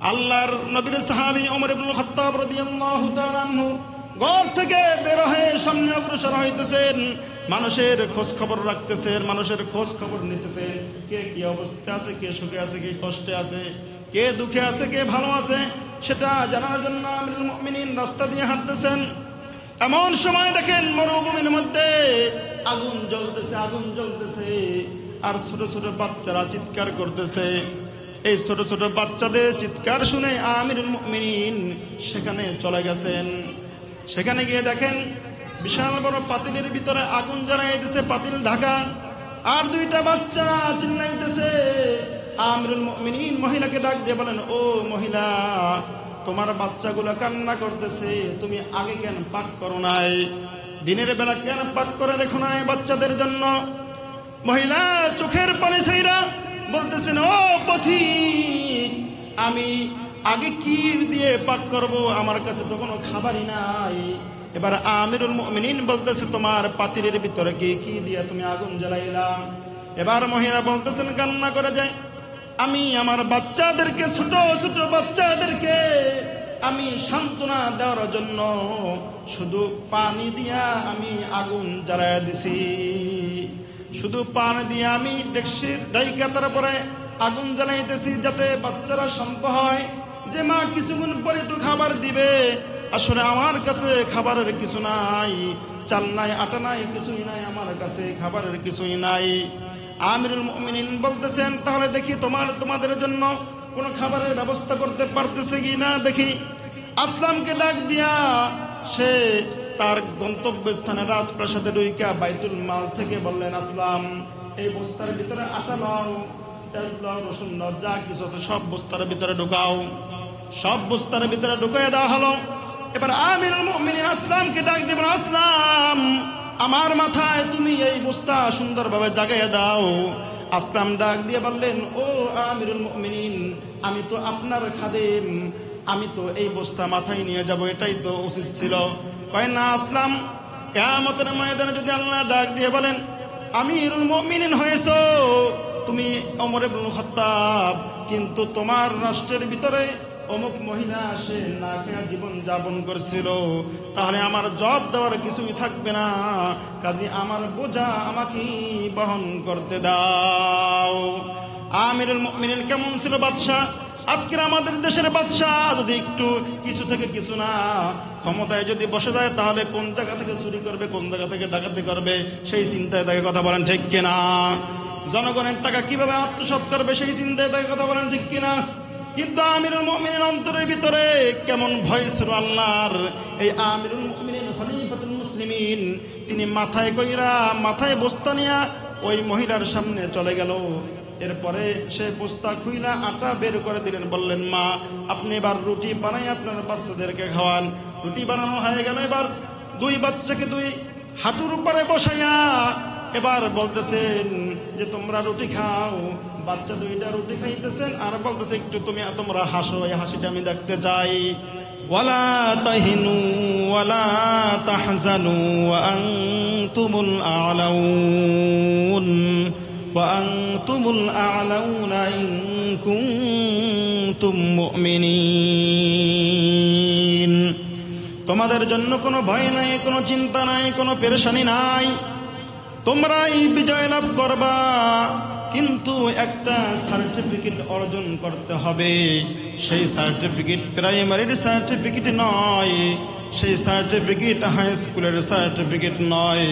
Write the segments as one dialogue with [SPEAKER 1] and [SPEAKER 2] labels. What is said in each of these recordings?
[SPEAKER 1] আল্লাহর নবীর সাহাবী ওমর ইবনুল খাত্তাব রাদিয়াল্লাহু তাআলা আনহু ঘর থেকে বের হয়ে সামনে অগ্রসর হইতেছেন, মানুষের খোঁজ খবর রাখতেছেন, মানুষের খোঁজ খবর নিতেছেন, কে কি অবস্থা আছে, কে সুখে আছে, কে কষ্টে আছে, কে দুঃখে আছে, কে ভালো আছে, সেটা জানার জন্য আমিরুল মুমিনিন রাস্তা দিয়ে হাঁটতেছেন। এমন সময় দেখেন মরুভূমির মধ্যে আগুন জ্বলতেছে, আগুন জ্বলতেছে, আর ছোট ছোট বাচ্চারা চিৎকার করতেছে। এই ছোট ছোট বাচ্চাদের চিৎকার শুনে আমিরুল মুমিনিন সেখানে চলে গেছেন। সেখানে গিয়ে দেখেন বিশাল বড় পাতিলের ভিতরে আগুন জ্বালাই দিছে, পাতিল ঢাকা, আর দুইটা বাচ্চা চিল্লাইতেছে। আমিরুল মুমিনিন মহিলাকে ডাক দিয়ে বলেন, ও মহিলা, তোমার বাচ্চাগুলো কান্না করতেছে, তুমি আগে কেন পাক করো নাই? দিনের বেলা কেন পাক করে দেখো নাই বাচ্চাদের জন্য? মহিলা চোখের পানি ছাইরা বলতেছেন, ও পথিক, আমি আগে কি দিয়ে পাক করব? আমার কাছে তো কোনো খাবারই নাই। এবার আমিরুল মুমিনিন বলতেছে, তোমার পাতিলের ভিতরে কি দিয়ে তুমি আগুন জ্বালাইলা? এবার মহিলা বলতেছেন কান্না করে যায়, আমি আমার বাচ্চাদেরকে, ছোট ছোট বাচ্চাদেরকে আমি সান্ত্বনা দেওয়ার জন্য শুধু পানি দিয়া আমি আগুন জ্বালাইয়া দিছি। শুধু পানি দিয়ে আমি ডেকসির ডাইকা তারপরে আগুন জ্বালাইতেছি, যাতে বাচ্চারা শান্ত হয়, যে মা কিছুক্ষণ পরে তো খাবার দিবে। আসলে আমার কাছে খাবারের কিছু নাই, চাল নাই, আটা নাই, কিছুই নাই, আমার কাছে খাবারের কিছুই নাই। আমিরুল মুমিনিন বলতেছেন, তাহলে দেখি তোমাদের জন্য কোনো খাবারের ব্যবস্থা করতে পারতেছে কি না দেখি। আসলামকে ডাক দিয়া সে তার গন্তব্যস্থানে রাজপ্রাসাদে ঢুইকা বাইতুল মাল থেকে বললেন, আসলাম, এই বস্তার ভিতরে আটা নাও, পেঁয়াজ নাও, রসুন নাও, যা কিছু আছে সব বস্তার ভিতরে ঢুকাও। সব বস্তার ভিতরে ঢুকিয়ে দেওয়া হলো। এবার আমিরুল মুমিনিন আসলামকে ডাক দিবেন, আসলাম, আমার মাথায় তুমি এই বস্তা সুন্দরভাবে জাগাইয়া দাও। আসলাম ডাক দিয়ে বললেন, ও আমিরুল মুমিনিন, আমি তো আপনার খাদেম, আমি তো এই বস্তা মাথায় নিয়ে যাব, এটাই তো উচিত ছিল। কয় না আসলাম, কিয়ামতের ময়দানে যদি আল্লাহ ডাক দিয়ে বলেন আমিরুল মুমিনিন হয়েছো তুমি ওমর ইবনুল খাত্তাব, কিন্তু তোমার রাষ্ট্রের ভিতরে অমুক মহিলা সে না খেয়ে জীবন যাপন করছিল, তাহলে আমার জবাব দেওয়ার কিছুই থাকবে না, কাজে আমার বোঝা আমাকে বহন করতে দাও। আমিরুল মুমিনিন কেমন ছিল বাদশাহ? আজকের আমাদের দেশের বাদশাহ যদি একটু কিছু থেকে কিছু না ক্ষমতায় যদি বসে যায়, তাহলে কোন জায়গা থেকে চুরি করবে, কোন জায়গা থেকে ডাকাতি করবে, সেই চিন্তায় তাকে কথা বলেন ঠিক কিনা? জনগণের টাকা কিভাবে আত্মসাৎ করবে, সেই চিন্তায় তাকে কথা বলেন ঠিক কিনা? কিন্তু আমিরুল মুমিনিন অন্তরের ভিতরে কেমন ভয় ছিল আল্লাহর। এই আমিরুল মুমিনিন খলিফাতুল মুসলিমিন, তিনি মাথায় কইরা, মাথায় বস্তা নিয়া ওই মহিলার সামনে চলে গেল। এরপরে সে বস্তা খুইলা আটা বের করে দিলেন, বললেন, মা, আপনি এবার রুটি বানাই আপনার বাচ্চাদেরকে খাওয়ান। রুটি বানানো হয়ে গেল। এবার দুই বাচ্চাকে দুই হাঁটুর উপরে বসাইয়া এবার বলতেছেন যে তোমরা রুটি খাও। বাচ্চা দুইটা রুটি খাইতেছেন আর বলতেছে, একটু তোমরা হাসো, এই হাসিটা আমি দেখতে চাই। ওয়ালা তাহিনু ওয়ালা তাহজানু ওয়া আনতুমুল আ'লাউন ওয়া আনতুমুল আ'লাউনা ইন কুনতুম মুমিনিন। তোমাদের জন্য কোনো ভয় নাই, কোনো চিন্তা নাই, কোনো পেরেশানি নাই, তোমরাই বিজয় লাভ করবা। কিন্তু একটা সার্টিফিকেট অর্জন করতে হবে। সেই সার্টিফিকেট প্রাইমারির সার্টিফিকেট নয়, সেই সার্টিফিকেট হাই স্কুলের সার্টিফিকেট নয়,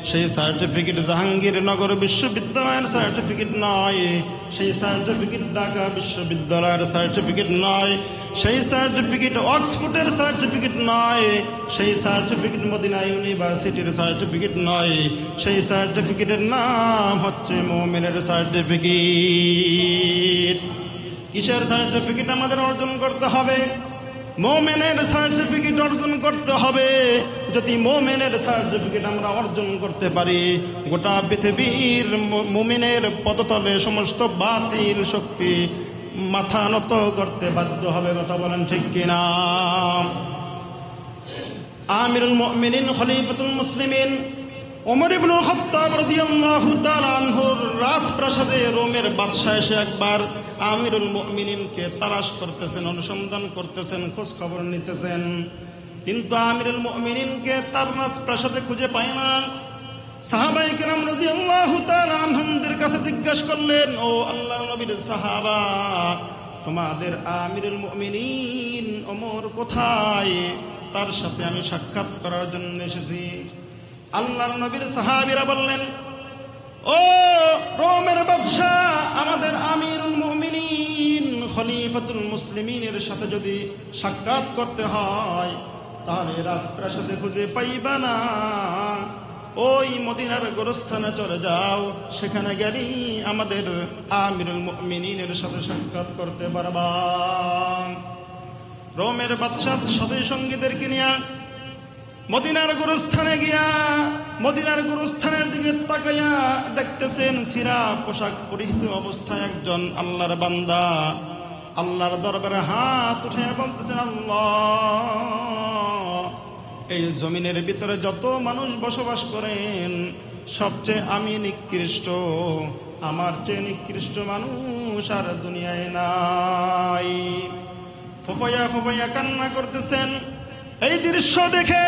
[SPEAKER 1] সেই সার্টিফিকেট জাহাঙ্গীরনগর বিশ্ববিদ্যালয়ের সার্টিফিকেট নয়, সেই সার্টিফিকেট ঢাকা বিশ্ববিদ্যালয়ের সার্টিফিকেট নয়, সেই সার্টিফিকেট অক্সফোর্ডের সার্টিফিকেট নয়, সেই সার্টিফিকেট মদিনা ইউনিভার্সিটির সার্টিফিকেট নয়, সেই সার্টিফিকেটের নাম হচ্ছে মুমিনের সার্টিফিকেট। কিসের সার্টিফিকেট আমাদের অর্জন করতে হবে? মুমিনের সার্টিফিকেট অর্জন করতে হবে। যদি মুমিনের সার্টিফিকেট আমরা অর্জন করতে পারি, গোটা পৃথিবীর মুমিনের পদতলে সমস্ত বাতিল শক্তি মাথা নত করতে বাধ্য হবে। কথা বলেন ঠিক কিনা? আমিরুল মুমিনিন খলিফাতুল মুসলিমিন ওমর ইবনুল খাত্তাব রাদিয়াল্লাহু তাআলা আনহুর রাজপ্রাসাদে রোমের বাদশা এসে একবার আমিরুল মুমিনিনকে তালাশ করতেছেন, অনুসন্ধান করতেছেন, খোঁজ খবর নিতেছেন, কিন্তু আমিরুল মুমিনিনকে তার রাজপ্রাসাদে খুঁজে পায় না। সাহাবায়ে কেরাম রাদিয়াল্লাহু তাআলা আনহুমদের কাছে জিজ্ঞাসা করলেন, ও আল্লাহর নবীর সাহাবা, তোমাদের আমিরুল মুমিনিন ওমর কোথায়? তার সাথে আমি সাক্ষাৎ করার জন্য এসেছি। আল্লাহর নবীর সাহাবীরা বললেন, ও রোমের বাদশা, আমাদের আমিরুল মুমিনিন খলিফাতুল মুসলিমিনের সাথে যদি সাক্ষাৎ করতে হয় তাহলে রাজপ্রাসাদে খুঁজে পাইবা না, ওই মদিনার গোরস্থানে চলে যাও, সেখানে গেলেই আমাদের আমিরুল মুমিনিনের সাথে সাক্ষাৎ করতে পারবা। রোমের বাদশা সাথে সঙ্গীদেরকে নিয়ে মদিনার গোরস্থানে গিয়া মদিনার গোরস্থানের দিকে তাকাইয়া দেখতেছেন সিরা পোশাক পরিহিত অবস্থায় একজন আল্লাহর বান্দা আল্লাহর দরবারে হাত উঠে বলতেছেন, আল্লাহ, এই জমিনের ভিতরে যত মানুষ বসবাস করেন সবচেয়ে আমি নিকৃষ্ট, আমার চেয়ে নিকৃষ্ট মানুষ আর দুনিয়ায় নাই। ফোফাইয়া ফোফাইয়া কান্না করতেছেন। এই দৃশ্য দেখে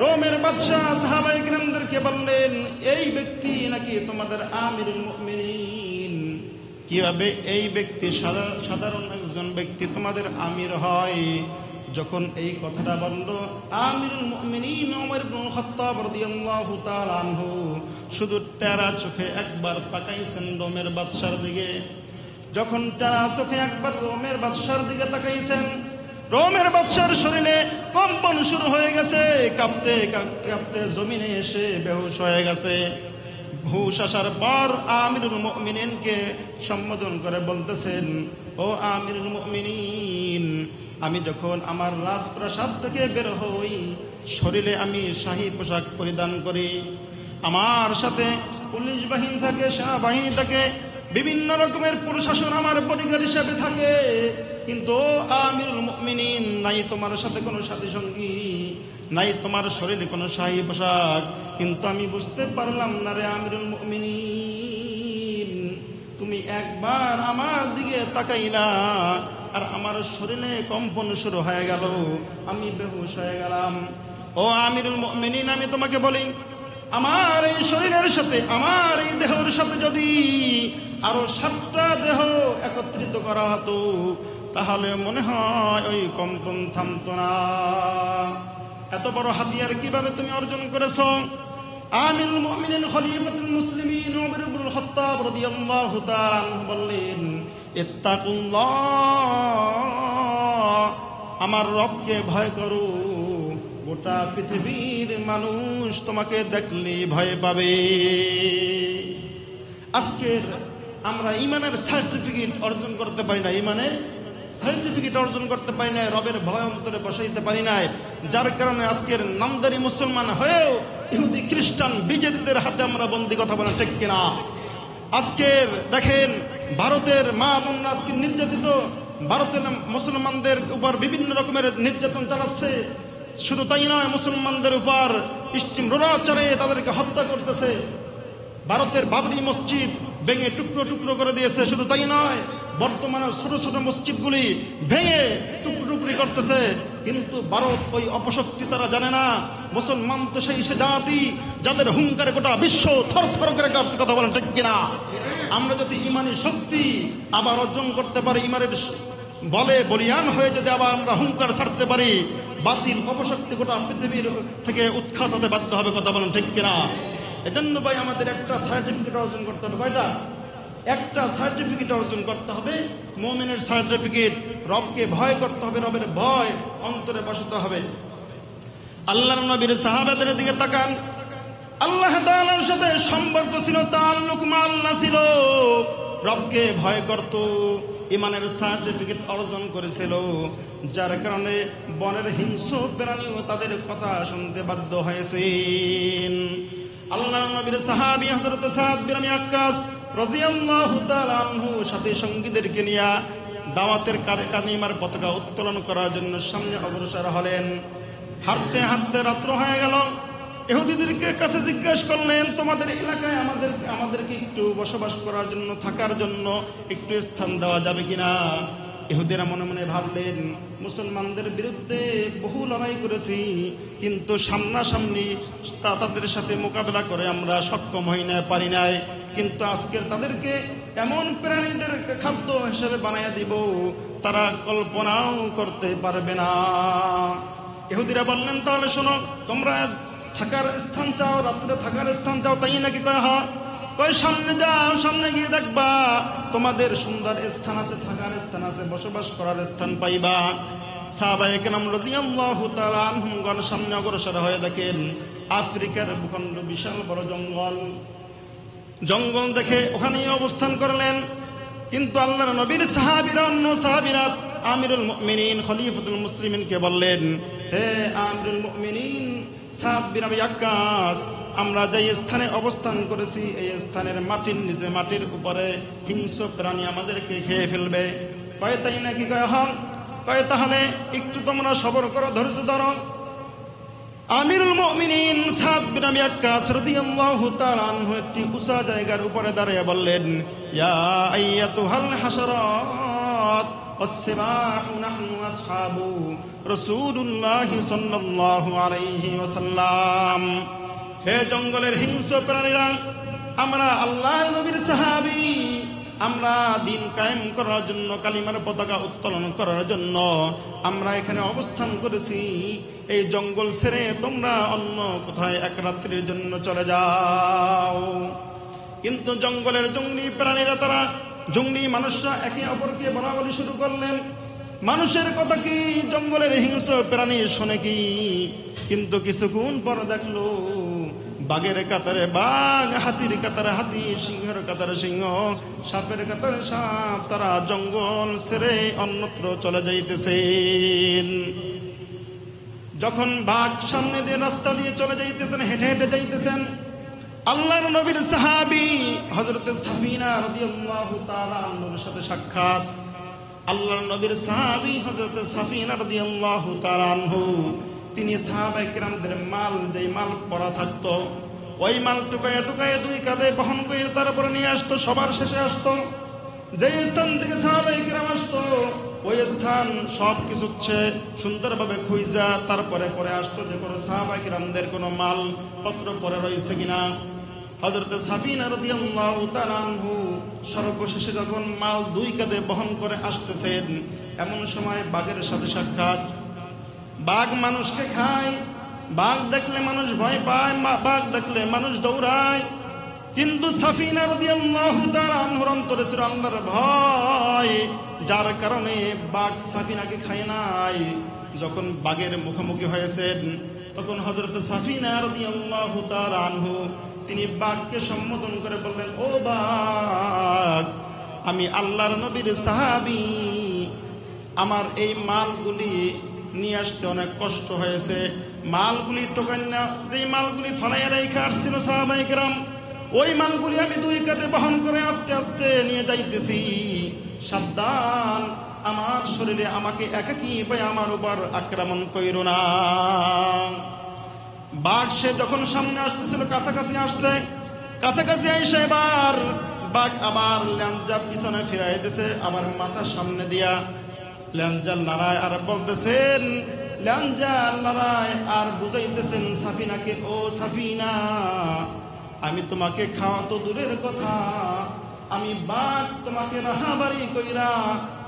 [SPEAKER 1] রোমের বাদশা সাহাবায়ে কেরামদেরকে বললেন, এই ব্যক্তি নাকি তোমাদের আমিরুল মুমিনিন? কিভাবে এই ব্যক্তি সাধারণ একজন ব্যক্তি তোমাদের আমির হয়? যখন এই কথাটা বলল, আমিরুল মুমিনিন ওমর ইবনুল খাত্তাব রাদিয়াল্লাহু তাআলা আনহু শুধু টেরা চোখে একবার তাকাইছেন রোমের বাদশার দিকে। যখন টেরা চোখে একবার রোমের বাদশার দিকে তাকাইছেন, রোমের বাদশার শরীরে কম্পন শুরু হয়ে গেছে, কাঁপতে কাঁপতে জমিনে এসে বেহুশ হয়ে গেছে। হুশ আসার পর আমিরুল মুমিনিনকে সম্বোধন করে বলতেছেন, ও আমিরুল মুমিনিন, আমি যখন আমার রাজপ্রাসাদ থেকে বের হই শরীরে আমি শাহী পোশাক পরিধান করি, আমার সাথে পুলিশ বাহিনী থাকে, সেনাবাহিনী থাকে, বিভিন্ন রকমের প্রশাসন আমার বডিগার্ড হিসাবে থাকে, কিন্তু আমিরুল মুমিনিন, নাই তোমার সাথে কোনো সাথী সঙ্গী, নাই তোমার শরীরে কোনো শাহী পোশাক। কিন্তু আমি বুঝতে পারলাম না রে আমিরুল মুমিনিন, তুমি একবার আমার দিকে তাকাইলা আর আমার শরীরে কম্পন শুরু হয়ে গেল, আমি বেহুশ হয়ে গেলাম। ও আমিরুল মুমিনিন, আমি তোমাকে বলি, আমার এই শরীরের সাথে, আমার এই দেহের সাথে যদি আরো 7টা দেহ একত্রিত করা হতো তাহলে মনে হয় ওই কম্পন থামতো না। এত বড় হাতিয়ার কিভাবে তুমি অর্জন করেছো? আমিরুল মুমিনিন খলিফাতুল মুসলিমিন ওমর ইবনুল খাত্তাব রাদিয়াল্লাহু তাআলা আনহু বললেন, ইত্তাকুল্লাহ, আমার রবকে ভয় করো, গোটা পৃথিবীর মানুষ তোমাকে দেখলে ভয় পাবে। আজকের আমরা ইমানের সার্টিফিকেট অর্জন করতে পারি না, ইমানের সার্টিফিকেট অর্জন করতে পারি না, রবের ভয় অন্তরে বসাইতে পারি না, যার কারণে আজকের নামদারি মুসলমান হয়েও ইহুদি খ্রিস্টান বিজেপিদের হাতে আমরা বন্দি। কথা বলেন ঠিক কিনা? আজকের দেখেন ভারতের মা বোনরা আজকে নির্যাতিত, ভারতের মুসলমানদের উপর বিভিন্ন রকমের নির্যাতন চালাচ্ছে। শুধু তাই নয়, মুসলমানদের উপর স্টিম রোলার চালিয়ে তাদেরকে হত্যা করতেছে। ভারতের বাবরি মসজিদ ভেঙে টুকরো টুকরো করে দিয়েছে। শুধু তাই নয়, বর্তমানে ছোট ছোট মসজিদগুলি ভেঙে টুকরো টুকরি করতেছে। কিন্তু ভারত ওই অপশক্তি তারা জানে না। মুসলমান তো সেই সে জাতি যাদের হুঙ্কারে গোটা বিশ্ব থরথর করে কাঁপছে। কথা বলেন ঠিক কিনা? আমরা যদি ইমানি শক্তি আবার অর্জন করতে পারি, ইমানের বলে বলিয়ান হয়ে যদি আবার আমরা হুঙ্কার ছাড়তে পারি, বাতিল অপশক্তি গোটা পৃথিবীর থেকে উৎখাত হতে বাধ্য হবে। কথা বলেন ঠিক কিনা? এজন্য ভাই আমাদের একটা সার্টিফিকেট অর্জন করতে হবে। কয়টা? একটা সার্টিফিকেট অর্জন করতে হবে, মুমিনের সার্টিফিকেট। রবকে ভয় করতে হবে, রবের ভয় অন্তরে বসাতে হবে। আল্লাহর নবীর সাহাবাদের দিকে তাকান, আল্লাহ তাআলার সাথে সম্পর্ক ছিল, তাআল্লুক মা আল্লাহ ছিল, রবকে ভয় করত, ইমানের সার্টিফিকেট অর্জন করেছিল, যার কারণে বনের হিংস্র প্রাণীও তাদের কথা শুনতে বাধ্য হয়েছেন। আল্লাহর নবীর সাহাবী হযরত সাদ বিন ওয়াক্কাস রাদিয়াল্লাহু তাআলা আনহু সাথে সঙ্গীদেরকে নিয়ে দাওয়াতের কালিমার পতাকা উত্তোলন করার জন্য সামনে অগ্রসর হলেন। হাঁটতে হাঁটতে রাত্র হয়ে গেল। ইহুদিদেরকে কাছে জিজ্ঞাসা করলেন, তোমাদের এলাকায় আমাদেরকে একটু বসবাস করার জন্য, থাকার জন্য একটু স্থান দেওয়া যাবে কিনা? ইহুদিরা মনে মনে ভাবলেন, মুসলমানদের বিরুদ্ধে বহু লড়াই করেছি, কিন্তু সামনাসামনি তাদের সাথে মোকাবেলা করে আমরা সক্ষম হই না, পারি নাই, কিন্তু আজকের তাদেরকে এমন প্রাণীদের খাদ্য হিসেবে বানাইয়া দিব তারা কল্পনাও করতে পারবে না। ইহুদিরা বললেন, তাহলে শোনো, তোমরা থাকার স্থান চাও, রাত্রে থাকার স্থান চাও, তাই নাকি? কয় হ্যাঁ। কয় সামনে যাও, সামনে গিয়ে দেখবা তোমাদের সুন্দর স্থান আছে, থাকার স্থান আছে, বসবাস করার স্থান পাইবা। সাহাবায়ে কেরাম রাদিয়াল্লাহু তাআলা আনহুমগণ সামনে অগ্রসর হয়ে দেখেন আফ্রিকার ভূখণ্ড, বিশাল বড় জঙ্গল দেখে ওখানেই অবস্থান করলেন। কিন্তু আল্লাহর নবীর সাহাবীরা, অন্য সাহাবীরা আমিরুল মুমিনিন খলিফাতুল মুসলিমিনকে বললেন, হে আমিরুল মুমিনিন সাদ বিন আবি ওয়াক্কাস, আমরা যে স্থানে অবস্থান করেছি এই স্থানের মাটির নিচে, মাটির উপরে হিংস্র প্রাণী আমাদেরকে খেয়ে ফেলবে। কয় তাই নাকি? কয় হ্যাঁ। কয় তাহলে একটু তোমরা সবর করো, ধৈর্য ধরো। আমিরুল মুমিনিন সাদ বিন আবি ওয়াক্কাস রাদিয়াল্লাহু তাআলা আনহু একটি উঁচা জায়গার উপরে দাঁড়িয়ে বললেন, ইয়া আইয়াতুহাল হাশারাত والسباح نحن أصحاب رسول الله صلى الله عليه وسلم। হে জঙ্গলের হিংস্র প্রাণীরা, আমরা আল্লাহর নবীর সাহাবী, আমরা দিন কায়েম করার জন্য, কালিমার পতাকা উত্তোলন করার জন্য আমরা এখানে অবস্থান করেছি। এই জঙ্গল ছেড়ে তোমরা অন্য কোথায় এক রাত্রির জন্য চলে যাও। কিন্তু জঙ্গলের জঙ্গলি প্রাণীরা, তারা জঙ্গলি মানুষরা একে অপরকে বলাবলি শুরু করলেন। মানুষের কথা কি জঙ্গলের হিংস্র প্রাণী শোনে কি? কিন্তু কিছুক্ষণ পর দেখলো বাঘের কাতারে বাঘ, হাতির কাতারে হাতি, সিংহের কাতারে সিংহ, সাপের কাতারে সাপ, তারা জঙ্গল ছেড়ে অন্যত্র চলে যাইতেছেন। যখন বাঘ সামনে দিয়ে রাস্তা দিয়ে চলে যাইতেছেন, হেঁটে হেঁটে যাইতেছেন, আল্লাহর নবীর সাহাবী হযরতে সাফিনা রাদিয়াল্লাহু তাআলা আনহার সাথে সাক্ষাৎ। আল্লাহর নবীর সাহাবী হযরতে সাফিনা রাদিয়াল্লাহু তাআলা আনহু, তিনি সাহাবায়ে কেরামদের মাল, যেই মাল পরা থাকতো, ওই মাল টুকায় টুকায় দুই কাঁধে বহন করে তারপরে নিয়ে আসতো। সবার শেষে আসতো যে স্থান থেকে সাহাবায়ে কেরাম আসতো, ওই স্থান সব কিছু সুন্দরভাবে খুঁজা তারপরে পরে আসতো যে কোনো সাহাবায়ে কেরামদের কোনো মাল পত্র পরে রয়েছে কিনা। হযরত সাফিনা রাদিয়াল্লাহু তাআলা আনহু সর্বশেষে যখন মাল দুই কাঁধে বহন করে আসতেছেন, এমন সময় বাঘের সাথে সাক্ষাৎ। বাঘ মানুষকে খায়, বাঘ দেখলে মানুষ ভয় পায়, বাঘ দেখলে মানুষ দৌড়ায়। কিন্তু সাফিনা রাদিয়াল্লাহু তাআলা আনহুর অন্তরে ছিল আল্লাহর ভয়, যার কারণে বাঘ সাফিনাকে খায় নাই। যখন বাঘের মুখোমুখি হয়েছেন, তখন হযরত সাফিনা রাদিয়াল্লাহু তাআলা আনহু তিনি বাঘকে সম্বোধন করে বললেন, ও বাঘ, আমি আল্লাহর নবীর সাহাবী, আমার এই মালগুলি নিয়ে আসতে অনেক কষ্ট হয়েছে। মালগুলি টোকান না, যেই মালগুলি ফালাইয়া রেখে আসছিল সাহাবায়ে কেরাম, ওই মালগুলি আমি দুই কাঁধে বহন করে আস্তে আস্তে নিয়ে যাইতেছি। সাবধান, আমার শরীরে আমাকে একাকী পায় আমার উপর আক্রমণ কইরো না। বাঘ সে যখন সামনে আসতেছিল, কাছাকাছি আসছে, কাছাকাছি এসে এবার বাঘ আবার ল্যাঞ্জা পিছনে ফিরাই দিছে, আবার মাথা সামনে দিয়া ল্যাঞ্জা লড়ায় আর বলতেছেন, ল্যাঞ্জা লড়ায় আর বুঝাইতেছেন সাফিনাকে, ও সাফিনা, আমি তোমাকে খাওয়া তো দূরের কথা, আমি বাঘ তোমাকে রাহাবারি কইরা,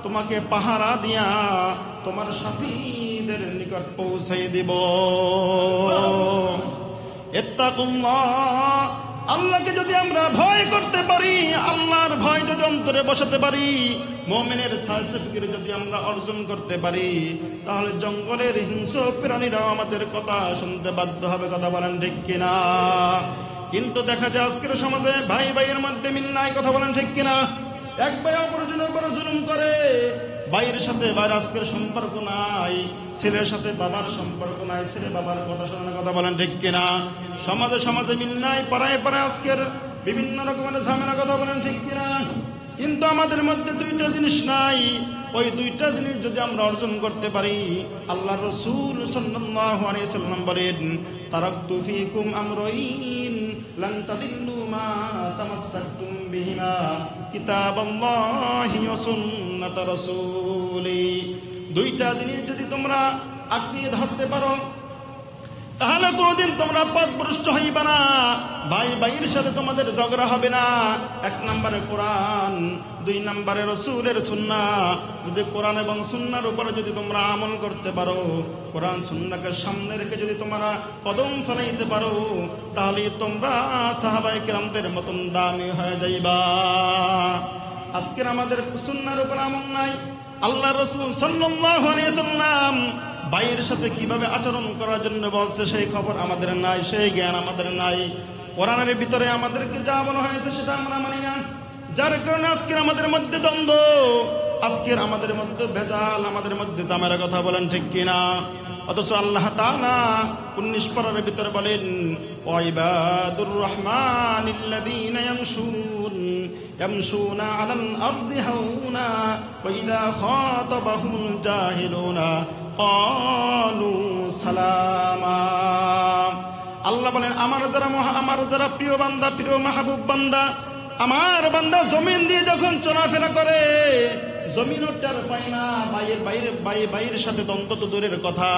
[SPEAKER 1] তোমাকে পাহারা দিয়া তোমার সাথীদের নিকট পৌঁছাই দিব। ইত্তাকুল্লাহ, আল্লাহকে যদি আমরা ভয় করতে পারি, আল্লাহর ভয় যদি অন্তরে বসাতে পারি, মুমিনের সার্টিফিকেট যদি আমরা অর্জন করতে পারি, তাহলে জঙ্গলের হিংস্র প্রাণীরাও আমাদের কথা শুনতে বাধ্য হবে। কথা বলেন ঠিক কিনা? কিন্তু দেখা যায় আজকের সমাজে ভাই ভাইয়ের মধ্যে মিল নাই। কথা বলেন ঠিক কিনা? এক ভাই অপরজনের উপর জুলুম করে, ভাইয়ের সাথে ভাইয়ের আজকের সম্পর্ক নাই, ছেলের সাথে বাবার সম্পর্ক নাই, ছেলে বাবার কথা শোনে। কথা বলেন ঠিক কিনা? সমাজে সমাজে মিল নাই, পাড়ায় পাড়ায় আজকের বিভিন্ন রকমের ঝামেলা। কথা বলেন ঠিক কিনা? কিন্তু আমাদের মধ্যে দুইটা জিনিস নাই, ওই দুইটা জিনিস যদি আমরা অর্জন করতে পারি, আল্লাহ রাসূল সাল্লাল্লাহু আলাইহি সাল্লাম বলেন, তারাকতু ফীকুম আমরাইন লান তাদিল্লু মা তামাসসাকতুম বিহিমা কিতাবাল্লাহি ওয়া সুন্নাত রাসূলি। দুইটা জিনিস যদি তোমরা আঁকড়িয়ে ধরতে পারো, তাহলে কোনদিন তোমরা পথভ্রষ্ট হইবে না, ভাই ভাইয়ের সাথে তোমাদের ঝগড়া হবে না। এক নম্বরে কোরআন, দুই নম্বরে রাসূলের সুন্নাহ। যদি কোরআন এবং সুন্নাহর উপরে যদি তোমরা আমল করতে পারো, কোরআন সুন্নাহকে সামনে রেখে যদি তোমরা কদম ফেলাইতে পারো, তাহলে তোমরা সাহাবায়ে কেরামদের মতন দামি হয়ে যাইবা। আজকের আমাদের সুন্নাহর উপর আমল নাই। আল্লাহ রাসূল সাল্লাল্লাহু আলাইহি সাল্লাম ভাইয়ের সাথে কিভাবে আচরণ করার জন্য বলছে সেই খবর আমাদের নাই, সেই জ্ঞান আমাদের নাই। কোরআনের ভিতরে আমাদেরকে যা বলা হয়েছে সেটা আমরা মানি না, যার কারণে আজকের আমাদের মধ্যে দ্বন্দ্ব, আজকের আমাদের মধ্যে ভেজাল, আমাদের মধ্যে জামের কথা বলেন ঠিক কিনা? অথচ আল্লাহ তাআলা 19 পারার ভিতরে বলেন, ওয়াইবাদুর রহমানিল্লাযীনা ইয়ামশুনা আলাল আরদি হাওনা ওয়া ইযা খাতাবাহুমুল জাহিলুনা ক্বালু সালামা। আল্লাহ বলেন, আমার যারা প্রিয় বান্দা, প্রিয় মাহবুব বান্দা, আমার বান্দা জমিন দিয়ে যখন চলাফেরা করে, জমিনও টের পায় না। বাইরের সাথে দ্বন্দ্ব তো দূরের কথা,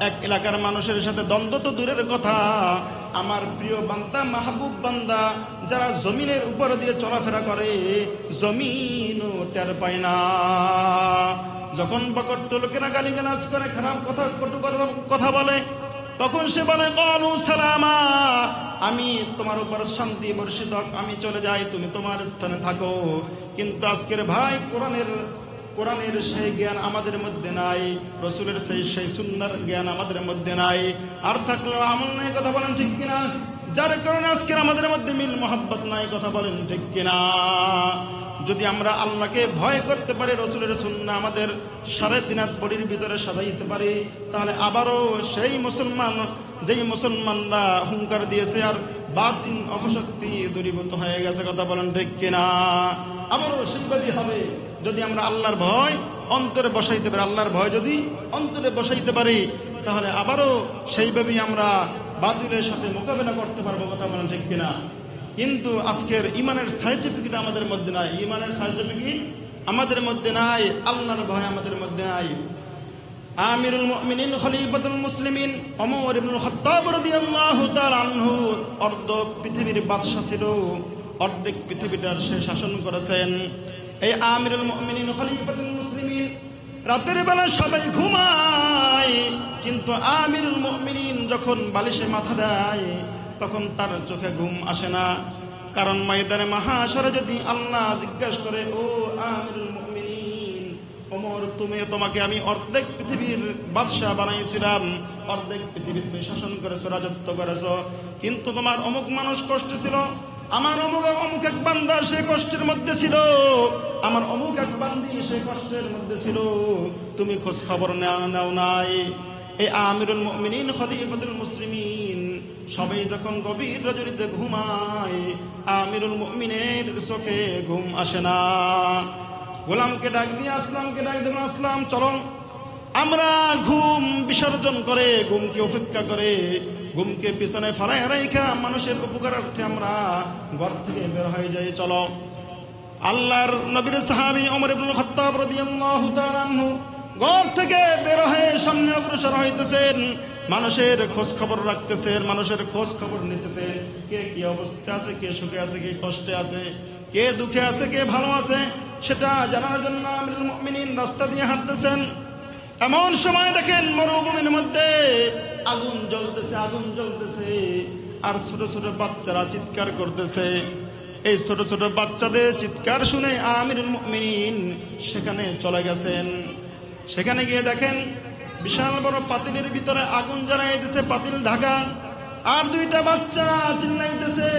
[SPEAKER 1] এক এলাকার মানুষের সাথে দ্বন্দ্ব তো দূরের কথা, আমার প্রিয় বান্দা মাহবুব বান্দা যারা জমিনের উপর দিয়ে চলাফেরা করে, জমিনও টের পায় না। যখন বকট্ট লোকেরা গালিগালাজ করে, খারাপ কথা, কটু কথা বলে, তখন সে বলে ক্বালু সালামা, আমি তোমার উপর শান্তি বর্ষিত হোক, আমি চলে যাই, তুমি তোমার স্থানে থাকো। কিন্তু আজকের ভাই কোরআনের সেই জ্ঞান আমাদের মধ্যে নাই, রাসূলের সেই সুন্নাহর জ্ঞান আমাদের মধ্যে নাই, আর থাকলেও আমল নাই। কথা বলেন ঠিক কিনা? যার কারণে আজকের আমাদের মধ্যে মিল মহব্বত নাই। কথা বলেন ঠিক কিনা? যদি আমরা আল্লাহকে ভয় করতে পারি, রাসূলের সুন্নাহ আমাদের সাড়ে তিন হাত বডির ভিতরে সাজাইতে পারি, তাহলে আবারও সেই যেই মুসলমানরা হুঙ্কার দিয়েছে আর বাতিল অপশক্তি দূরীভূত হয়ে গেছে। কথা বলেন ঠিক কিনা? আবারও সেইভাবেই হবে যদি আমরা আল্লাহর ভয় অন্তরে বসাইতে পারি। আল্লাহর ভয় যদি অন্তরে বসাইতে পারি, তাহলে আবারও সেইভাবেই আমরা বাতিলের সাথে মোকাবেলা করতে পারবো। কথা বলেন ঠিক কিনা? কিন্তু আজকের ইমানের সার্টিফিকেট আমাদের মধ্যে নাই, ইমানের সার্টিফিকেট আমাদের মধ্যে নাই, আল্লাহর ভয় আমাদের মধ্যে নাই। আমিরুল মুমিনিন খলিফাতুল মুসলিমিন ওমর ইবনুল খাত্তাব রাদিয়াল্লাহু তাআলা আনহু অর্ধ পৃথিবীর বাদশা ছিল, অর্ধেক পৃথিবীটার সে শাসন করেছেন। এই আমিরুল মুমিনিন খলিফাতুল মুসলিমিন, রাতের বেলা সবাই ঘুমায়, কিন্তু আমিরুল মুমিনিন যখন বালিশে মাথা দেয়, তখন তার চোখে ঘুম আসে না। কারণ ময়দানে মাহাশরে যদি আল্লাহ জিজ্ঞাসা করে, ও আমিরুল মুমিনিন ওমর, তোমাকে আমি অর্ধেক পৃথিবীর বাদশা বানাইছিলাম, অর্ধেক পৃথিবীর তুমি শাসন করেছো, রাজত্ব করেছো, কিন্তু তোমার অমুক মানুষ কষ্টে ছিল, আমার অমুক এক বান্দা সে কষ্টের মধ্যে ছিল, আমার অমুক এক বান্দি সে কষ্টের মধ্যে ছিল, তুমি খোঁজ খবর নাও নাই। এই আমিরুল মুমিনিন খলিফাতুল মুসলিমিন সবাই যখন গভীর রজনীতে ঘুমায়, আমিরুল মুমিনের চোখে ঘুম আসে না। গোলামকে ডাক দিয়ে আসলামকে ডাক দেবেন, আসলাম চলো, আমরা ঘুম বিসর্জন করে, ঘুমকে উপেক্ষা করে, ঘুমকে পিছনে ফেলায় রাইখা মানুষের উপকারার্থে আমরা ঘর থেকে বের হয়ে যাই। চলো, আল্লাহর নবীর সাহাবী ওমর ইবনুল খাত্তাব রাদিয়াল্লাহু তাআলা আনহু ঘর থেকে বের হয়ে সামনে অগ্রসর হইতেছেন, মানুষের খোঁজ খবর রাখতেছেন, মানুষের খোঁজ খবর নিতেছেন, কে কি অবস্থা আছে, কে সুখে আছে, কে কষ্টে আছে, কে দুঃখে আছে, কে ভালো আছে, সেটা জানার জন্য আমিরুল মুমিনিন রাস্তা দিয়ে হাঁটতেছেন। এমন সময় দেখেন মরুভূমির মধ্যে আগুন জ্বলতেছে, আর ছোট ছোট বাচ্চারা চিৎকার করতেছে। এই ছোট ছোট বাচ্চাদের চিৎকার শুনে আমিরুল মুমিনিন সেখানে চলে গেছেন। সেখানে গিয়ে দেখেন বিশাল বড় পাতিলের ভিতরে আগুন জ্বালাই দিছে, পাতিল ঢাকা, আর দুইটা বাচ্চা চিল্লাইতেছে।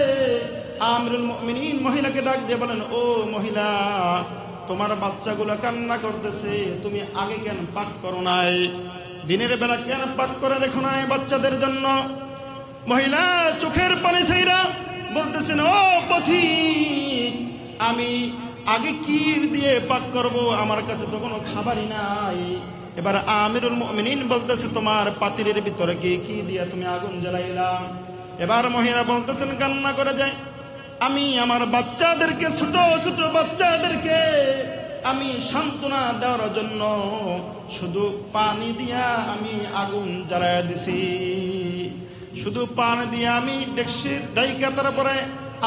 [SPEAKER 1] আমিরুল মুমিনিন মহিলাকে ডাক দিয়ে বলেন, ও মহিলা, তোমার বাচ্চাগুলো কান্না করতেছে, তুমি আগে কেন পাক করো নাই? দিনের বেলা কেন পাক করে দেখো নাই বাচ্চাদের জন্য? মহিলা চোখের পানি ছাইরা বলতেছেন, ও পথিক, আমি আগে কি দিয়ে পাক করব, আমার কাছে তো কোনো খাবারই নাই। এবার আমিরুল মুমিনিন বলতেছে, তোমার পাতিলের ভিতরে কি দিয়ে তুমি আগুন জ্বালাইলা? এবার মহিলা বলতেছেন, কান্না করে যায়, আমি আমার বাচ্চাদেরকে, ছোট ছোট বাচ্চাদেরকে আমি সান্ত্বনা দেওয়ার জন্য শুধু পানি দিয়া আমি আগুন জ্বালাইয়া দিছি। শুধু পানি দিয়ে আমি ডেকসির ডাইকা তারপরে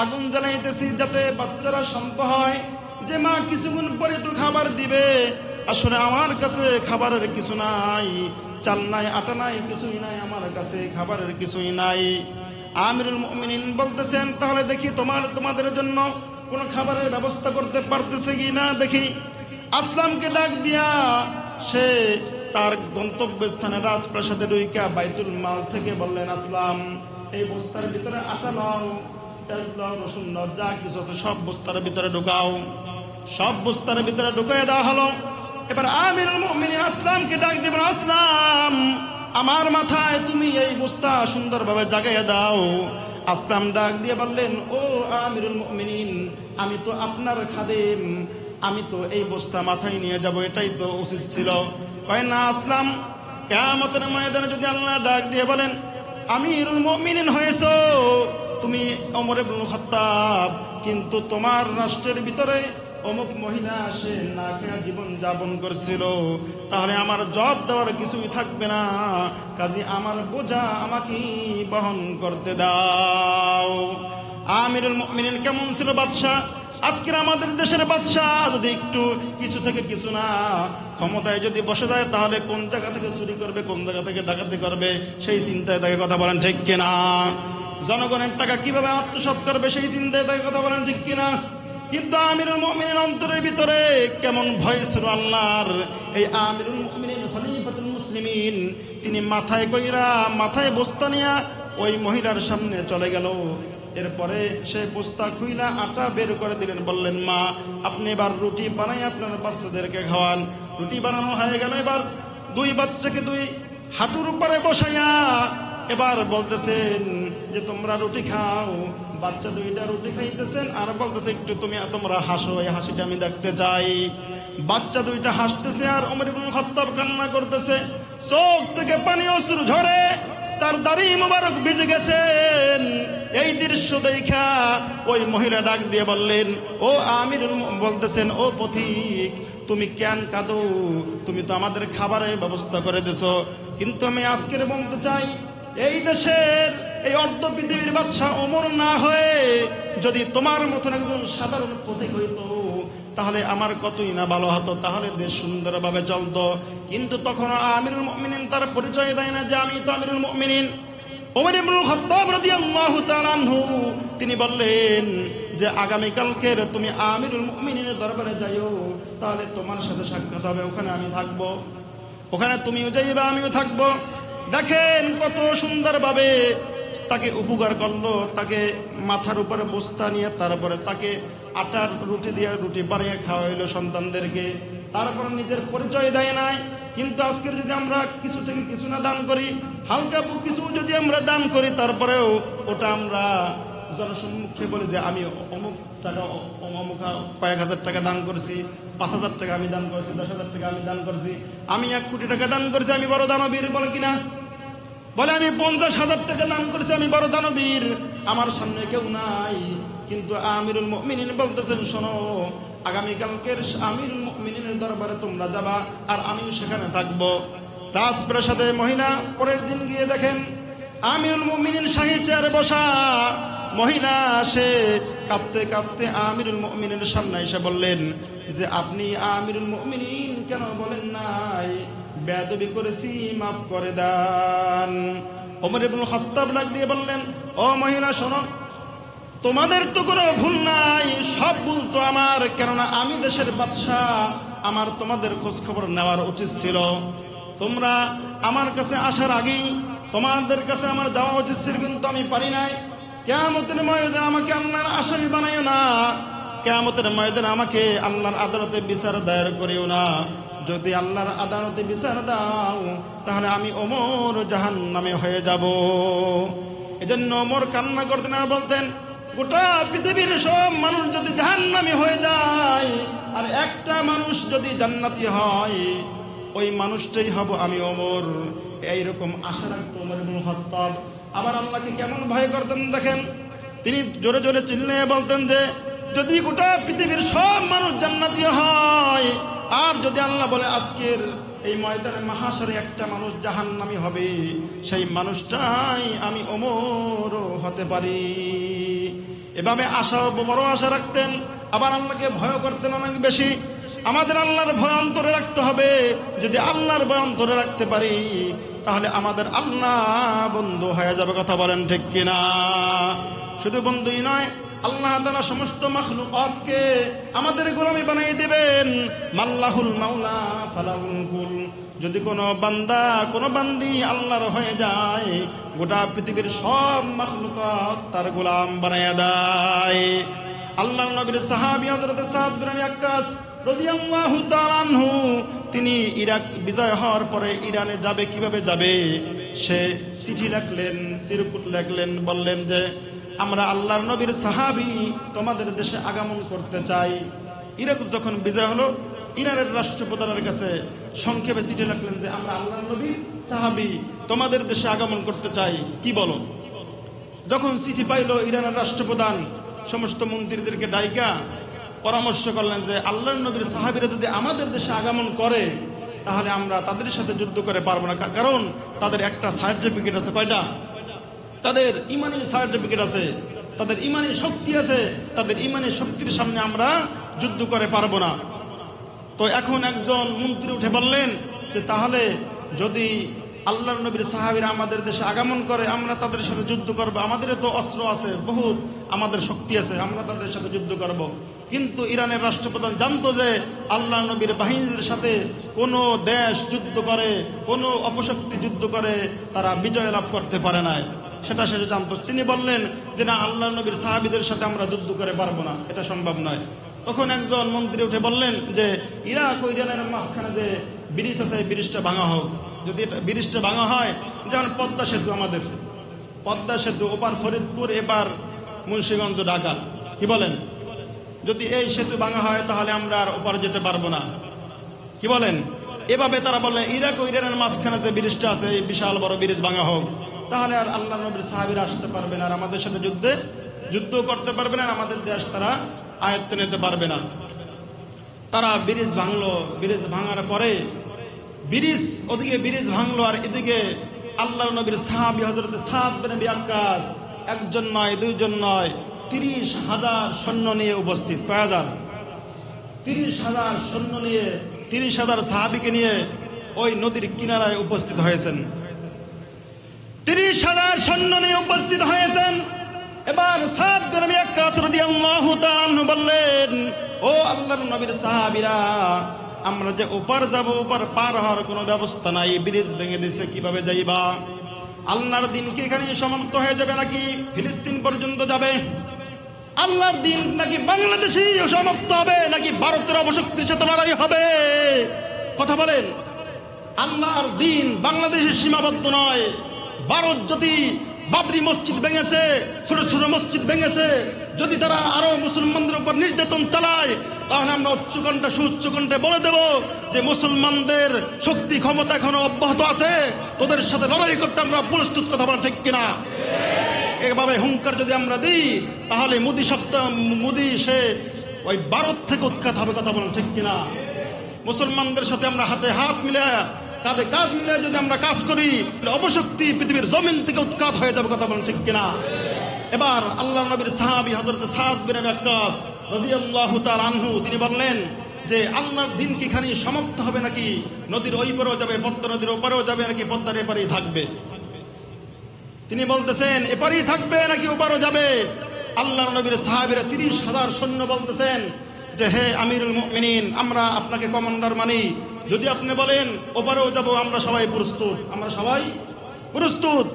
[SPEAKER 1] আগুন জ্বালাইতেছি, যাতে বাচ্চারা শান্ত হয় যে মা কিছুক্ষণ পরে তো খাবার দিবে। আসলে আমার কাছে খাবারের কিছু নাই, চাল নাই, আটা নাই, কিছুই নাই, আমার কাছে খাবারের কিছুই নাই। আমিরুল মুমিনিন বলতেছেন, তাহলে দেখি তোমাদের জন্য কোন খাবারের ব্যবস্থা করতে পারতেছে কি না দেখি। আসলামকে ডাক দিয়া সে তার গন্তব্যস্থানে রাজপ্রাসাদে রুইকা বাইতুল মাল থেকে বললেন, আসলাম এই বস্তার ভিতরে আটা নাও, পেঁয়াজ নাও, রসুন নাও, যা কিছু আছে সব বস্তার ভিতরে ঢুকাও। সব বস্তার ভিতরে ঢুকিয়ে দেওয়া হলো। এবার আমিরুল মুমিনিন আসলামকে ডাক দিবেন, আসলাম আমার মাথায় তুমি এই বস্তা সুন্দরভাবে জাগাইয়া দাও। আসলাম ডাক দিয়ে বললেন, ও আমিরুল মুমিনিন, আমি তো আপনার খাদেম, আমি তো এই বস্তা মাথায় নিয়ে যাব, এটাই তো উচিত ছিল। কয় না আসলাম, কিয়ামতের ময়দানে যদি আল্লাহ ডাক দিয়ে বলেন আমিরুল মুমিনিন হয়েছো তুমি ওমর ইবনে খাত্তাব, কিন্তু তোমার রাষ্ট্রের ভিতরে অমুক মহিলা সে না খেয়ে জীবন যাপন করছিল, তাহলে আমার জবাব দেওয়ার কিছুই থাকবে না, কাজী আমার বোঝা আমাকে বহন করতে দাও। আমিরুল মুমিনিন কেমন ছিল বাদশাহ? আজকের আমাদের দেশের বাদশাহ যদি একটু কিছু থেকে কিছু না ক্ষমতায় যদি বসে যায়, তাহলে কোন জায়গা থেকে চুরি করবে, কোন জায়গা থেকে ডাকাতি করবে, সেই চিন্তায় তাকে কথা বলেন ঠিক কিনা? জনগণের টাকা কিভাবে আত্মসাৎ করবে, সেই চিন্তায় তাকে কথা বলেন ঠিক কিনা? কিন্তু আমিরুল মুমিনিন অন্তরের ভিতরে কেমন ভয় ছিল আল্লাহর। এই আমিরুল মুমিনিন খলিফাতুল মুসলিমিন, তিনি মাথায় বস্তা নিয়ে ওই মহিলার সামনে চলে গেল। এরপরে সে বস্তা খুইলা আটা বের করে দিলেন, বললেন, মা আপনি এবার রুটি বানাই আপনার বাচ্চাদেরকে খাওয়ান। রুটি বানানো হয়ে গেল। এবার দুই বাচ্চাকে দুই হাঁটুর উপরে বসাইয়া এবার বলতেছেন যে তোমরা রুটি খাও। বাচ্চা দুইটা রুটি খাইতেছেন আর বলতেছে, একটু তোমরা হাসো, এই হাসিটা আমি দেখতে চাই। বাচ্চা দুইটা হাসতেছে আর ওমর ইবনে খাত্তাব কান্না করতেছে, চোখ থেকে পানি অশ্রু ঝরে, তার দাড়ি মোবারক ভিজে গেছেন। এই দৃশ্য দেখা ওই মহিলা ডাক দিয়ে বললেন, ও আমিরুল বলতেছেন, ও পথিক তুমি কেন কাঁদো? তুমি তো আমাদের খাবারের ব্যবস্থা করে দিছো, কিন্তু আমি আজকের বলতে চাই, এই দেশের এই অর্ধ পৃথিবীর বাদশা ওমর না হয়ে যদি তোমার মতন একজন সাধারণ পথিক হইতো, তাহলে আমার কতই না ভালো হতো, তাহলে দেশ সুন্দরভাবে চলতো। কিন্তু তখন আমিরুল মুমিনিন তার পরিচয় দেয় না যে আমি তো আমিরুল মুমিনিন। ওমর ইবনে খাত্তাব রাদিয়াল্লাহু তাআলা আনহু তিনি বললেন যে আগামীকালকের তুমি আমিরুল মুমিনিনের দরবারে যাইও, তাহলে তোমার সাথে সাক্ষাৎ হবে, ওখানে আমি থাকবো, ওখানে তুমিও যাইবা আমিও থাকবো। দেখেন কত সুন্দরভাবে তাকে উপকার করলো, তাকে মাথার উপরে বস্তা নিয়ে তারপরে তাকে আটার রুটি দিয়ে রুটি বানিয়ে খাওয়াইলো সন্তানদেরকে, তারপরে নিজের পরিচয় দেয় নাই। কিন্তু আজকের যদি আমরা কিছু থেকে কিছু না দান করি, হালকা কিছু যদি আমরা দান করি, তারপরেও ওটা আমরা জনসম্মুখে বলি যে আমি অমুক টাকা অমুক কয়েক হাজার টাকা দান করছি, 5,000 টাকা আমি দান করছি, 10,000 টাকা আমি দান করছি, আমি 1 কোটি টাকা দান করছি, আমি বড় দানবীর, বলে কিনা? বলে আমি 50,000 টাকা দান করেছি, আমি বড় দানবীর, আমার সামনে কেউ নাই। কিন্তু আমিরুল মুমিনিন বলতেছেন, শোনো, আগামীকালকের আমিরুল মুমিনিনের দরবারে তোমরা যাবা আর আমিও সেখানে থাকবো। রাজপ্রাসাদে মহিলা পরের দিন গিয়ে দেখেন আমিরুল মুমিনিন শাহী চেয়ারে বসা। মহিলা সে কাঁদতে কাঁদতে আমিরুল মুমিনিনের সামনে এসে বললেন যে আপনি আমিরুল মুমিনিন কেন বলেন নাই? বেয়াদবি করেছি, মাফ করে দেন। ওমর ইবনে খাত্তাব ডাক দিয়ে বললেন, ও মহিলা শোনো, তোমাদের তো কোনো ভুল নাই, সব ভুল তো আমার, কেননা আমি দেশের বাদশাহ, আমার তোমাদের খোঁজ খবর নেওয়ার উচিত ছিল। তোমরা আমার কাছে আসার আগেই তোমাদের কাছে আমার যাওয়া উচিত ছিল, কিন্তু আমি পারি নাই। কিয়ামতের ময়দানে আমাকে আল্লাহর আসামি বানাইও না, কিয়ামতের ময়দানে আমাকে আল্লাহর আদালতে বিচার দায়ের করিও না। যদি আল্লাহর আদালতে বিচার দাও, তাহলে আমি ওমর জাহান্নামে হয়ে যাব। এজন্য ওমর কান্না করতেন আর বলতেন, গোটা পৃথিবীর সব মানুষ যদি জাহান্নামী হয়ে যায় আর একটা মানুষ যদি জান্নাতি হয়, ওই মানুষটাই হব আমি ওমর। এইরকম আশা রাখতো ওমর ইবনুল খাত্তাব। আবার আল্লাহকে কেমন ভয় করতেন দেখেন, তিনি জোরে জোরে চিল্লে বলতেন যে যদি গোটা পৃথিবীর সব মানুষ জান্নাতি হয় আর যদি আল্লাহ বলে আজকের এই ময়দানে মাহাশরে একটা মানুষ জাহান্নামী হবে, সেই মানুষটাই আমি ওমর হতে পারি। এভাবে আশা, বড় আশা রাখতেন। আবার আল্লাহকে ভয় করতেন অনেক বেশি। আমাদের আল্লাহর ভয় অন্তরে রাখতে হবে। যদি আল্লাহর ভয় অন্তরে রাখতে পারি তাহলে আমাদের আল্লাহ বন্ধু হয়ে যাবে। কথা বলেন ঠিক কিনা? শুধু বন্ধুই নয়, আল্লাহ তাআলা সমস্ত মাখলুকাতকে আমাদের গোলামি বানিয়ে দিবেন। মাল্লাহুল মাওলা ফালাহুল কুল। যদি কোনো বান্দা কোনো বান্দি আল্লাহর হয়ে যায়, গোটা পৃথিবীর সব মাখলুকাত তার গোলাম বানিয়ে দেয়। আল্লাহর নবীর সাহাবী হযরত সাদ বিন আবি ওয়াক্কাস রাদিয়াল্লাহু তাআলা আনহু, তিনি ইরাক বিজয় হওয়ার পরে ইরানে যাবে, কিভাবে যাবে সে চিঠি লিখলেন, চিরকুট লিখলেন, বললেন যে আমরা আল্লাহর নবীর সাহাবী তোমাদের দেশে আগমন করতে চাই। ইরাক যখন বিজয় হলো, ইরানের রাষ্ট্রপ্রধানের কাছে সংক্ষেপে চিঠি লিখলেন যে আমরা আল্লাহর নবীর সাহাবী তোমাদের দেশে আগমন করতে চাই, কি বলো? যখন চিঠি পাইল ইরানের রাষ্ট্রপ্রধান, সমস্ত মন্ত্রীদেরকে ডাইকা পরামর্শ করলেন যে আল্লাহর নবীর সাহাবীরা যদি আমাদের দেশে আগমন করে তাহলে আমরা তাদের সাথে যুদ্ধ করে পারবো না, কারণ তাদের একটা সার্টিফিকেট আছে। কয়টা? তাদের ইমানি সার্টিফিকেট আছে, তাদের ইমানি শক্তি আছে। তাদের ইমানি শক্তির সামনে আমরা যুদ্ধ করে পারবো না। তো এখন একজন মন্ত্রী উঠে বললেন যে তাহলে যদি আল্লাহর নবীর সাহাবীরা আমাদের দেশে আগমন করে আমরা তাদের সাথে যুদ্ধ করব, আমাদের তো অস্ত্র আছে বহুত, আমাদের শক্তি আছে, আমরা তাদের সাথে যুদ্ধ করব। কিন্তু ইরানের রাষ্ট্রপ্রধান জানতো যে আল্লাহর নবীর বাহিনীর সাথে কোনো দেশ যুদ্ধ করে, কোনো অপশক্তি যুদ্ধ করে তারা বিজয় লাভ করতে পারে না, সেটা সে জানতো। তিনি বললেন যে না, আল্লাহর নবীর সাহাবীদের সাথে আমরা যুদ্ধ করে পারবো না, এটা সম্ভব নয়। তখন একজন মন্ত্রী উঠে বললেন যে ইরাক ও ইরানের মাঝখানে যে ব্রিজ আছে, ব্রিজটা ভাঙা হোক। যদি এটা ব্রিজটা ভাঙা হয়, যেমন পদ্মা সেতু, আমাদের পদ্মা সেতু ওপার ফরিদপুর, এবার মুন্সিগঞ্জ, ঢাকা, কি বলেন? যদি এই সেতু ভাঙা হয় তাহলে আমরা আর ওপারে যেতে পারবো না, কি বলেন? এভাবে তারা বললেন ইরাক ও ইরানের মাঝখানে যে ব্রিজটা আছে, এই বিশাল বড় ব্রিজ ভাঙা হোক, তাহলে আর আল্লাহ নবীর সাহাবীরা আসতে পারবে না, আর আমাদের সাথে যুদ্ধ করতে পারবে না, আর আমাদের দেশ তারা আয়ত্তে নিতে পারবে না। তারা ব্রিজ ভাঙলো। ব্রিজ ভাঙার পরে ওদিকে ব্রিজ ভাঙলো আর এদিকে আল্লাহর নবীর সাহাবী হযরত সাদ বিন আবি ওয়াক্কাস একজন নয়, দুইজন নয়, 30,000 সৈন্য নিয়ে উপস্থিত। কয় হাজার? 30,000 সৈন্য নিয়ে, 30,000 সাহাবীকে নিয়ে ওই নদীর কিনারায় উপস্থিত হয়েছেন। 30,000 সৈন্য নিয়ে উপস্থিত হয়েছেন। এবার সাদ বিন আবি ওয়াক্কাস রাদিয়াল্লাহু তাআলা আনহু বললেন, ও আল্লাহর নবীর সাহাবীরা, আমরা যে ওপার যাব, ওপার পার হওয়ার কোনো ব্যবস্থা নাই, ব্রিজ ভেঙে দিয়েছে, কিভাবে যাইবা? আল্লাহর দিন কি এখানে সমাপ্ত হয়ে যাবে নাকি ফিলিস্তিন পর্যন্ত যাবে? আল্লাহর দিন নাকি বাংলাদেশেই সমাপ্ত হবে, নাকি ভারতের অবশক্তির সাথে লড়াই হবে? কথা বলেন। আল্লাহর দিন বাংলাদেশের সীমাবদ্ধ নয়। ভারত যদি বাবরি মসজিদ ভেঙেছে, ছোট ছোট মসজিদ ভেঙেছে, যদি তারা আরো মুসলমানদের উপর নির্যাতন চালায়, তাহলে আমরা উচ্চকণ্ঠে সুউচ্চকণ্ঠে বলে দেব যে মুসলমানদের শক্তি ক্ষমতা এখনো অব্যাহত আছে, তোদের সাথে লড়াই করতে আমরা প্রস্তুত। কথা বলা ঠিক কিনা? এভাবে হুঙ্কার যদি আমরা দিই তাহলে মোদী সে ওই ভারত থেকে উৎখাত হবে। কথা বলেন ঠিক কিনা? মুসলমানদের সাথে আমরা হাতে হাত মিলে, কাঁধে কাঁধ মিলে যদি আমরা কাজ করি, অপশক্তি পৃথিবীর জমিন থেকে উৎখাত হয়ে যাবে। কথা বলেন ঠিক কিনা? এবার আল্লাহর নবীর সাহাবী হযরত সাদ বিন আবি ওয়াক্কাস রাদিয়াল্লাহু তাআলা আনহু, তিনি বললেন যে আল্লাহর দিন কি এখানে সমাপ্ত হবে নাকি নদীর ওই পারেও যাবে, পদ্মা নদীর ওপারেও যাবে, নাকি পদ্মার এপারেই থাকবে? তিনি বলতেছেন এপারেই থাকবে নাকি ওপারেও যাবে? আল্লাহর নবীর সাহাবীরা 30,000 সৈন্য বলতেছেন যে হে আমিরুল মুমিনিন, আমরা আপনাকে কমান্ডার মানি, যদি আপনি বলেন ওপারেও যাব, আমরা সবাই প্রস্তুত, আমরা সবাই প্রস্তুত।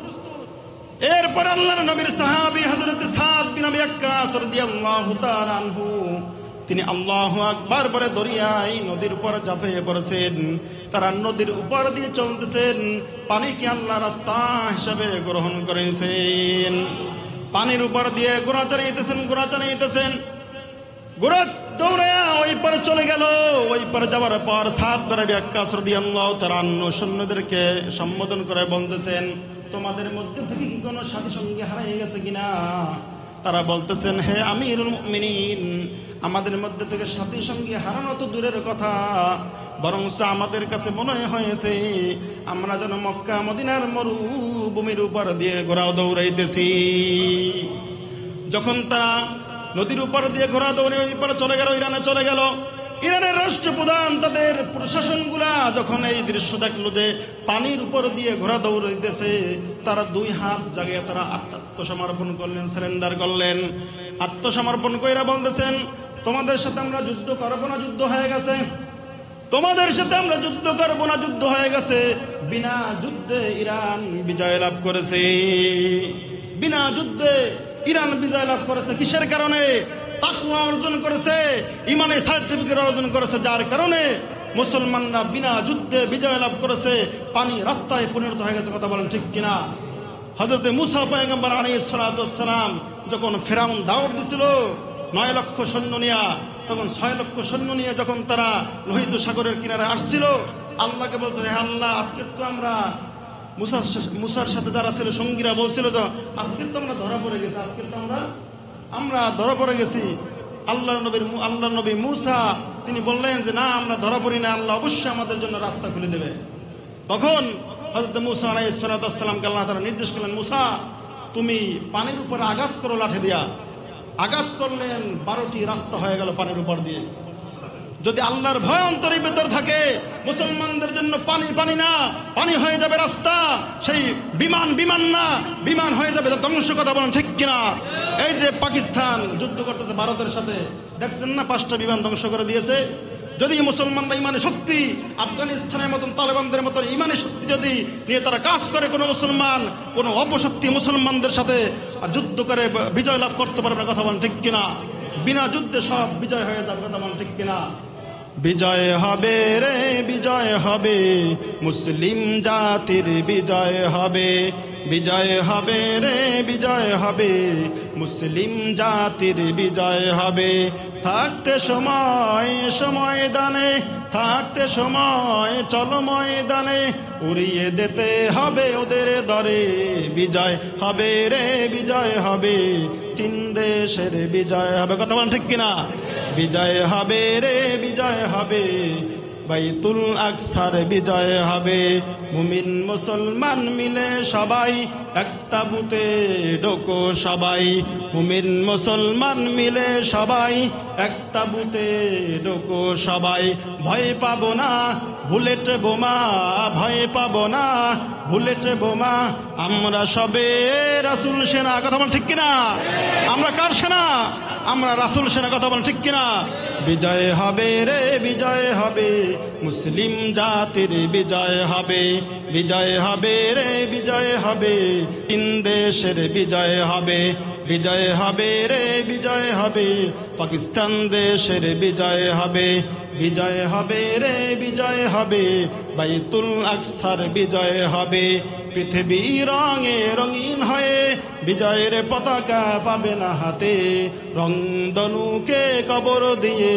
[SPEAKER 1] এরপর আল্লাহর নবীর সাহাবী হযরত সাদ বিন আবি ওয়াক্কাস রাদিয়াল্লাহু তাআলা আনহু, তিনি আল্লাহু আকবার বলে দরিয়ায় নদীর উপর ঝাঁপিয়ে পড়েছেন। তারা নদীর উপর দিয়ে চলতেছেন, পানিকে আল্লাহ রাস্তা হিসাবে গ্রহণ করেছেন। পানির উপর দিয়ে ঘোড়া চালাইতেছেন ঘোড়া দৌড়ায়া ওই পারে চলে গেল। ওই পারে যাওয়ার পর সাদ বিন ওয়াক্কাস রাদিয়াল্লাহু তাআলা আনহু সৈন্যদেরকে সম্বোধন করে বলতেছেন, তোমাদের মধ্যে থেকে কি কোনো সাথী সঙ্গী হারিয়ে গেছে কিনা? তারা বলতেছেন, হে আমিরুল মুমিনিন, আমাদের মধ্যে থেকে সাথী সঙ্গী হারানো তো দূরের কথা, বরং আমাদের কাছে মনে হয়েছে আমরা যেন মক্কা মদিনার মরুভূমির উপর দিয়ে ঘোড়া দৌড়াইতেছি। যখন তারা নদীর উপর দিয়ে ঘোড়া দৌড়ে ওই পারে চলে গেল, ইরানে চলে গেল। ইরানের রাষ্ট্রপ্রধান তাদের প্রশাসনগুলা যখন এই দৃশ্য দেখলো যে পানির উপর দিয়ে ঘোড়া দৌড়াইতেছে, তারা দুই হাত জাগিয়ে তারা আত্মসমর্পণ করলেন, সারেন্ডার করলেন। আত্মসমর্পণ কইরা বলতেছেন, তোমাদের সাথে আমরা যুদ্ধ করবো না, যুদ্ধ হয়ে গেছে। তোমাদের সাথে আমরা যুদ্ধ করবো না, যুদ্ধ হয়ে গেছে। বিনা যুদ্ধে ইরান বিজয় লাভ করেছে। বিনা যুদ্ধে ইরান বিজয় লাভ করেছে। কিসের কারণে? তাকওয়া অর্জন করেছে, ইমানের সার্টিফিকেট অর্জন করেছে, যার কারণে মুসলমানরা বিনা যুদ্ধে বিজয় লাভ করেছে। পানি রাস্তায় পরিণত হয়ে গেছে। কথা বলেন ঠিক কিনা? হযরত মুসা পয়গম্বর আলাইহিস সালাতু ওয়াস সালাম যখন ফিরাউন দাওয়াত দিছিল 9 লক্ষ সৈন্য নিয়ে, তখন 6 লক্ষ সৈন্য নিয়ে যখন তারা লোহিত সাগরের কিনারে আসছিল, আল্লাহকে বলছিল, হে আল্লাহ, আজকে তো আমরা মুসার সাথে যারা ছিল সঙ্গীরা বলছিল যে আজকে তো আমরা ধরা পড়ে গেছি, আজকে তো আমরা ধরা পড়ে গেছি। আল্লাহ নবী মুসা তিনি বললেন যে না, আমরা ধরা পড়ি না, আল্লাহ অবশ্যই আমাদের জন্য রাস্তা খুলে দেবে। তখন হযরত মুসা আলাইহিস সালাতু ওয়াস সালামকে আল্লাহ তাআলা নির্দেশ করলেন, মুসা তুমি পানির উপর আঘাত করো লাঠি দিয়া। আঘাত করলেন, 12টি রাস্তা হয়ে গেল পানির উপর দিয়ে। যদি আল্লাহর ভয় অন্তরের ভিতর থাকে, মুসলমানদের জন্য পানি না, পানি হয়ে যাবে রাস্তা। সেই বিমান না, বিমান হয়ে যাবে ধ্বংস। কথা বলেন ঠিক কিনা? এই যে পাকিস্তান যুদ্ধ করতেছে ভারতের সাথে, দেখছেন না 5টা বিমান ধ্বংস করে দিয়েছে। যদি মুসলমানরা ইমানে শক্তি, আফগানিস্তানের মতন তালেবানদের মতন ইমানে শক্তি যদি নিয়ে তারা কাজ করে, কোনো মুসলমান কোনো অপশক্তি মুসলমানদের সাথে যুদ্ধ করে বিজয় লাভ করতে পারবে না। কথা বলেন ঠিক কিনা? বিনা যুদ্ধে সব বিজয় হয়ে যাবে। কথা বলেন ঠিক কিনা? বিজয় হবে রে, বিজয় হবে, মুসলিম জাতির বিজয় হবে। বিজয় হবে রে, বিজয় হবে, মুসলিম জাতির বিজয় হবে। থাকতে সময় দানে, থাকতে সময় চলো ময়দানে, উড়িয়ে দিতে হবে ওদের দরে। বিজয় হবে রে, বিজয় হবে, 3 দেশের বিজয় হবে। কথা বলেন ঠিক কিনা? বিজয় হবে রে, বিজয় হবে, বাইতুল আকসার বিজয় হবে। মুমিন মুসলমান মিলে সবাই এক তাবুতে ঢোকো সবাই। মুমিন মুসলমান মিলে সবাই এক তাবুতে ঢোকো সবাই। ভয় পাবো না বুলেট বোমা, ভয় পাবো না বুলেট বোমা, আমরা সবে রাসূল সেনা। কথা বল ঠিক কিনা? আমরা কার সেনা? আমরা রাসূল সেনা। কথা বল ঠিক কিনা? বিজয় হবে রে, বিজয় হবে, মুসলিম জাতির বিজয় হবে। বিজয় হবে রে, বিজয় হবে, 3 দেশের বিজয় হবে। বিজয় হবে রে, বিজয় হবে, পাকিস্তান দেশের বিজয় হবে। বিজয় হবে রে, বিজয় হবে, বাইতুল আকসার বিজয় হবে। পৃথিবী রঙে রঙিন হয়ে বিজয়ের পতাকা পাবে না হাতে। রংধনুকে কবর দিয়ে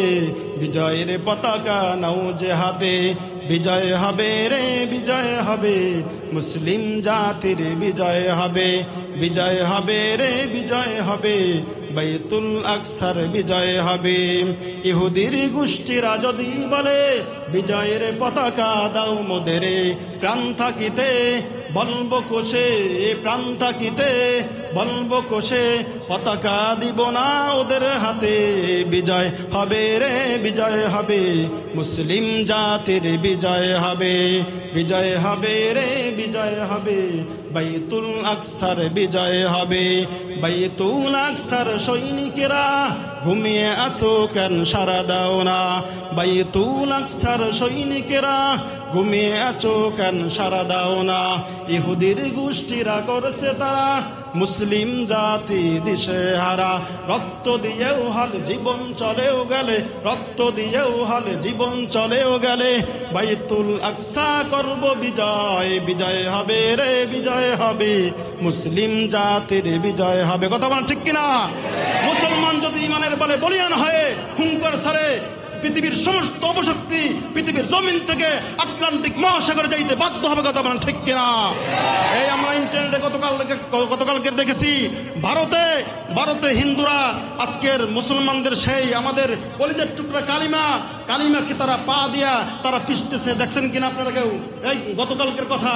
[SPEAKER 1] বিজয়ের পতাকা নাও যে হাতে। বিজয় হবে রে, বিজয় হবে, মুসলিম জাতির বিজয় হবে। বিজয় হবে রে, বিজয় হবে, বাইতুল আকসার বিজয় হবে। ইহুদির গোষ্ঠীরা যদি বলে বিজয়ের পতাকা দাও মোদেরে, প্রাণ থাকিতে বলবো কোষে, প্রাণ থাকিতে বলবো কোষে, পতাকা দিব না ওদের হাতে। বিজয় হবে রে, বিজয় হবে, মুসলিম জাতির বিজয় হবে। বিজয় হবে রে, বিজয় হবে, বাইতুল আকসার বিজয় হবে। বাইতুল আকসার সৈনিকেরা ঘুমিয়ে আসো কেন সারা দাও না। বাইতুল আকসার সৈনিকেরা ঘুমিয়ে আছো কেন সারা দাও না? ইহুদির গোষ্ঠীরা করেছে তারা মুসলিম জাতি দিশে হারা। রক্ত দিয়েও হাল জীবন চলেও গেলে, রক্ত দিয়েও হাল জীবন চলেও গেলে, বাইতুল আকসা করব বিজয়, বিজয় হবে রে বিজয় হবে, মুসলিম জাতির বিজয় হবে। কথা বলেন ঠিক কিনা? মুসলমান যদি ইমানের বলে বলিয়ান হয়ে হুঙ্কার ছাড়ে, পৃথিবীর সমস্ত অপশক্তি পৃথিবীর জমিন থেকে আটলান্টিক মহাসাগরে যাইতে বাধ্য হবে। কথা বলেন ঠিক কিনা? এই আমরা ইন্টারনেটে গতকালকে দেখেছি, ভারতে হিন্দুরা আজকের মুসলমানদের সেই আমাদের কলিজার টুকরা কালিমাকে তারা পা দিয়া তারা পিষতেছে। দেখছেন কিনা আপনারা কেউ? এই গতকালকের কথা,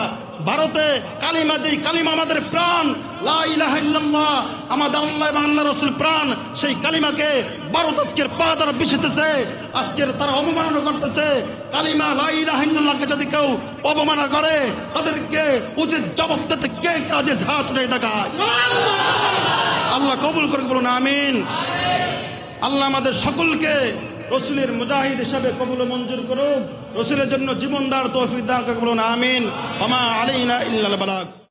[SPEAKER 1] ভারতে কালিমা, যেই কালিমা আমাদের প্রাণ, লা ইলাহা ইল্লাল্লাহ, আমাদের আল্লাহ এবং আল্লাহ রাসূল প্রাণ, সেই কালিমাকে ভারত আজকের পা দ্বারা পিষতেছে, আজকের তারা অবমাননা করতেছে। কালিমা লা ইলাহা ইল্লাল্লাহকে যদি কেউ অবমাননা করে, তাদেরকে উচিত জবাব দিতে কে কাজে হাত উঠে দেখায়। আল্লাহ কবুল করে বলুন আমিন। আল্লাহ আমাদের সকলকে রসুলের মুজাহিদ হিসাবে কবুল মঞ্জুর করুক, রসুলের জন্য জীবন দেওয়ার তৌফিক দান করুক, বলুন আমিন। ওয়া মা আলাইনা ইল্লাল বালাগ।